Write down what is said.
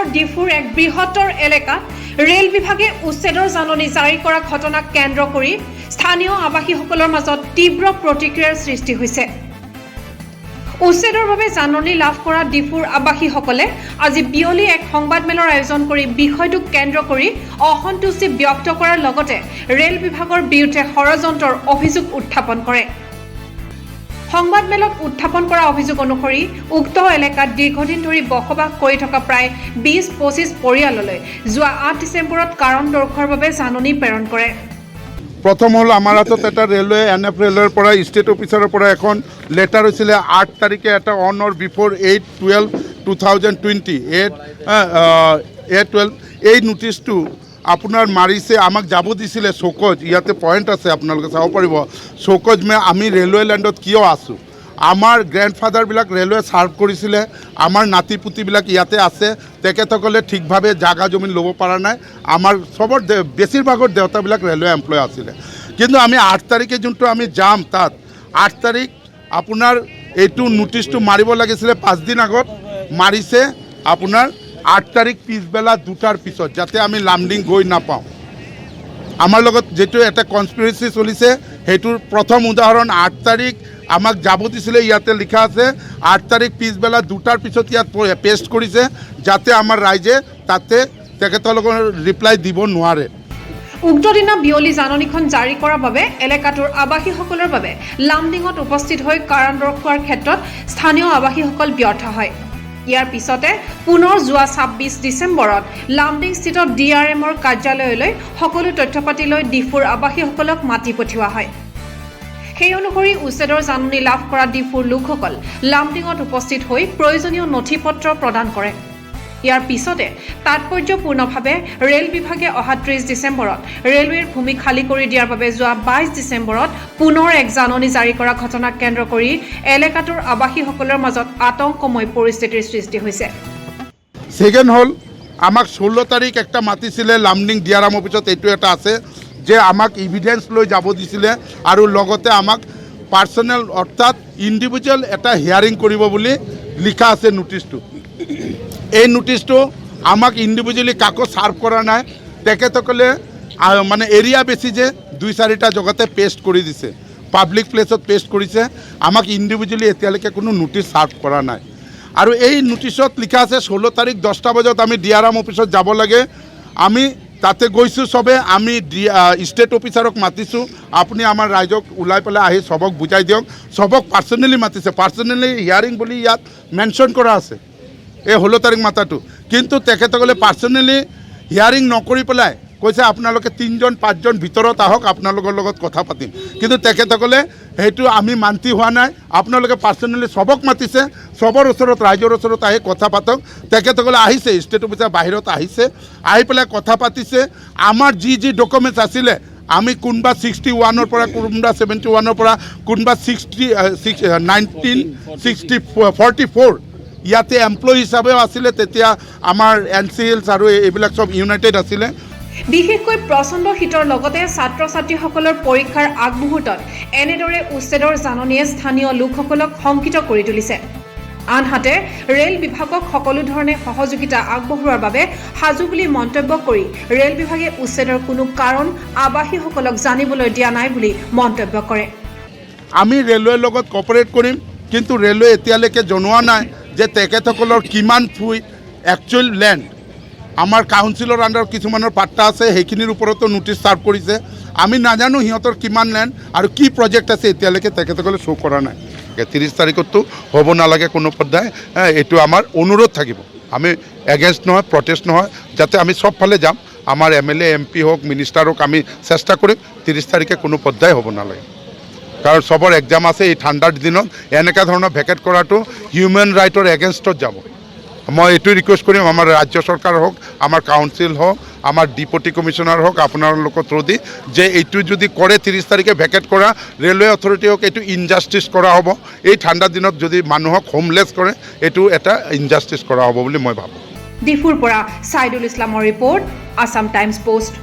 বিভাগৰ ডিফুৰ এক বৃহত্তৰ এলেকাত ৰেল বিভাগে উচ্ছেদৰ জাননী জাৰি কৰা ঘটনাক কেন্দ্ৰ কৰি স্থানীয় আৱাসীসকলৰ মাজত তীব্ৰ প্ৰতিক্ৰিয়াৰ সৃষ্টি হৈছে। উচ্ছেদৰ বাবে জাননী লাভ কৰা ডিফুৰ আৱাসীসকলে আজি বিয়লি এক সংবাদমেলৰ আয়োজন কৰি বিষয়টোক কেন্দ্ৰ কৰি অসন্তুষ্টি ব্যক্ত কৰাৰ লগতে ৰেল বিভাগৰ বিৰুদ্ধে ষড়যন্ত্ৰৰ অভিযোগ উত্থাপন কৰে। সংবাদমেলত উত্থাপন কৰা অভিযোগ অনুসৰি উক্ত এলেকাত দীৰ্ঘদিন ধৰি বসবাস কৰি থকা প্ৰায় ২০-২৫ পৰিয়াললৈ যোৱা ৮ ডিচেম্বৰত কাৰণ দৰ্শাৰ বাবে জাননী প্ৰেৰণ কৰে। প্ৰথম হ'ল আমাৰ হাতত এটা ৰেলৱে NF ৰেলৰ পৰা ষ্টেট অফিচাৰৰ পৰা এখন লেটাৰ হৈছিলে ৮ তাৰিখে এটা অন অৰ বিফোৰ 8/12/2020 8/12 এই নোটিছটো আপোনাৰ মাৰিছে আমাক যাব দিছিলে চৌকজ ইয়াতে পইণ্ট আছে আপোনালোকে চাব পাৰিব চৌকজ আমি ৰেলৱে লেণ্ডত কিয় আছোঁ আমাৰ গ্ৰেণ্ডফাদাৰবিলাক ৰেলৱে ছাৰ্ভ কৰিছিলে আমাৰ নাতি পুতিবিলাক ইয়াতে আছে তেখেতসকলে ঠিকভাৱে জাগা জমিন ল'ব পৰা নাই আমাৰ চবৰ বেছিভাগৰ দেউতাবিলাক ৰেলৱে এমপ্লয় আছিলে কিন্তু আমি ৮ তাৰিখে যোনটো আমি যাম তাত ৮ তাৰিখ আপোনাৰ এইটো নোটিছটো মাৰিব লাগিছিলে 5 দিন আগত মাৰিছে আপোনাৰ ৮ তাৰিখ পিছবেলা 2টাৰ পিছত যাতে আমি লামডিং গৈ নাপাওঁ আমাৰ লগত যেটো এটা কনস্পিৰেচি চলিছে হেতুৰ প্ৰথম উদাহৰণ ৮ তাৰিখ আমাক যাব দিছিলে ইয়াতে লিখা আছে ৮ তাৰিখ পিছবেলা 2টাৰ পিছত ইয়াত পেষ্ট কৰিছে যাতে আমাৰ ৰাইজে তাতে তেখেতলোকৰ ৰিপ্লাই দিব নোৱাৰে। উক্ত দিনা বিয়লি জাননীখন জাৰি কৰাৰ বাবে এলেকাটোৰ আৱাসীসকলৰ বাবে লামডিঙত উপস্থিত হৈ কাৰণ দৰ্শোৱাৰ ক্ষেত্ৰত স্থানীয় আৱাসীসকল ব্যৰ্থ হয়। ইয়াৰ পিছতে পুনৰ যোৱা ২৬ ডিচেম্বৰত লামডিংস্থিত DRMৰ কাৰ্যালয়লৈ সকলো তথ্যপাতি লৈ ডিফুৰ আৱাসীসকলক মাতি পঠিওৱা হয়। সেই অনুসৰি উচ্ছেদৰ জাননী লাভ কৰা ডিফুৰ লোকসকল লামডিঙত উপস্থিত হৈ প্ৰয়োজনীয় নথি পত্ৰ প্ৰদান কৰে। ইয়াৰ পিছতে তাৎপৰ্যপূৰ্ণভাৱে ৰেল বিভাগে অহা ৩০ ডিচেম্বৰত ৰেলৱেৰ ভূমি খালী কৰি দিয়াৰ বাবে যোৱা ২২ ডিচেম্বৰত পুনৰ এক জাননী জাৰি কৰা ঘটনাক কেন্দ্ৰ কৰি এলেকাটোৰ আৱাসীসকলৰ মাজত আতংকময় পৰিস্থিতিৰ সৃষ্টি হৈছে। ছেকেণ্ড হ'ল আমাক ১৬ তাৰিখ একটা মাতিছিলে লামডিং DRM অফিচত এইটো এটা আছে যে আমাক ইভিডেন্স লৈ যাব দিছিলে আৰু লগতে আমাক পাৰ্চনেল অৰ্থাৎ ইণ্ডিভিজুৱেল এটা হিয়াৰিং কৰিব বুলি লিখা আছে নোটিছটো এই নোটিছটো আমাক ইণ্ডিভিজুৱেলি কাকো ছাৰ্ভ কৰা নাই তেখেতসকলে মানে এৰিয়া বেছি যে ২-৪টা জেগাতে পেষ্ট কৰি দিছে পাব্লিক প্লেছত পেষ্ট কৰিছে আমাক ইণ্ডিভিজুৱেলি এতিয়ালৈকে কোনো নোটিছ ছাৰ্ভ কৰা নাই আৰু এই নোটিছত লিখা আছে ১৬ তাৰিখ 10টা বজাত আমি DRM অফিচত যাব লাগে আমি তাতে গৈছোঁ চবে আমি ষ্টেট অফিচাৰক মাতিছোঁ আপুনি আমাৰ ৰাইজক ওলাই পেলাই আহি চবক বুজাই দিয়ক চবক পাৰ্চনেলি মাতিছে পাৰ্চনেলি হিয়াৰিং বুলি ইয়াত মেনশ্যন কৰা আছে এই 16 তাৰিখ মাতাটো কিন্তু তেখেতসকলে পাৰ্চনেলি হিয়াৰিং নকৰি পেলাই কৈছে আপোনালোকে 3-5জন ভিতৰত আহক আপোনালোকৰ লগত কথা পাতিম কিন্তু তেখেতসকলে সেইটো আমি মান্তি হোৱা নাই আপোনালোকে পাৰ্চনেলি চবক মাতিছে চবৰ ওচৰত ৰাইজৰ ওচৰত আহি কথা পাতক তেখেতসকলে আহিছে ষ্টেট অফিচাৰ বাহিৰত আহিছে আহি পেলাই কথা পাতিছে আমাৰ যি ডকুমেণ্টছ আছিলে আমি কোনবা 61ৰ পৰা কোনবা 71ৰ পৰা কোনবা 1944 ইয়াতে এমপ্লয়ি হিচাপেও আছিলে তেতিয়া আমাৰ NCLs আৰু এইবিলাক সব ইউনাইটেড আছিলে বিশেষকৈ প্ৰচণ্ড শীতৰ লগতে ছাত্ৰ ছাত্ৰীসকলৰ পৰীক্ষাৰ আগমুহূৰ্তত এনেদৰে উচ্ছেদৰ জাননীয়ে স্থানীয় লোকসকলক শংকিত কৰি তুলিছে আনহাতে ৰেল বিভাগক সকলো ধৰণে সহযোগিতা আগবঢ়োৱাৰ বাবে সাজু বুলি মন্তব্য কৰি ৰেল বিভাগে উচ্ছেদৰ কোনো কাৰণ আৱাসীসকলক জানিবলৈ দিয়া নাই বুলি মন্তব্য কৰে আমি ৰেলৱেৰ লগত কোঅপাৰেট কৰিম কিন্তু ৰেলৱে এতিয়ালৈকে জনোৱা নাই যে তেখেতসকলৰ কিমান ফুট একচুৱেল লেণ্ড আমাৰ কাউন্সিলৰ আণ্ডাৰত কিছুমানৰ পাট্টা আছে সেইখিনিৰ ওপৰতো নোটিছ ছাৰ্ভ কৰিছে আমি নাজানো সিহঁতৰ কিমান লেণ্ড আৰু কি প্ৰজেক্ট আছে এতিয়ালৈকে তেখেতসকলে শ্ব' কৰা নাই ৩০ তাৰিখতো হ'ব নালাগে কোনো পৰ্যায় এইটো আমাৰ অনুৰোধ থাকিব আমি এগেইনষ্ট নহয় প্ৰটেষ্ট নহয় যাতে আমি চবফালে যাম আমাৰ MLA MP হওক মিনিষ্টাৰ হওক আমি চেষ্টা কৰিম ৩০ তাৰিখে কোনো পৰ্যায় হ'ব নালাগে কাৰণ চবৰ এক্সাম আছে এই ঠাণ্ডাৰ দিনত এনেকুৱা ধৰণৰ ভেকেট কৰাটো হিউমেন ৰাইটৰ এগেইনষ্টত যাব মই এইটো ৰিকুৱেষ্ট কৰিম আমাৰ ৰাজ্য চৰকাৰ হওক আমাৰ কাউন্সিল হওক আমাৰ ডিপুটি কমিশ্যনাৰ হওক আপোনালোকৰ থ্ৰুদি যে এইটো যদি কৰে ৩০ তাৰিখে ভেকেট কৰা ৰেলৱে অথৰিটি হওক এইটো ইনজাষ্টিছ কৰা হ'ব এই ঠাণ্ডা দিনত যদি মানুহক হোমলেছ কৰে এইটো এটা ইনজাষ্টিছ কৰা হ'ব বুলি মই ভাবোঁ ডিফুৰ পৰা সাইদুল ইছলামৰ ৰিপৰ্ট আসাম টাইমছ পোষ্ট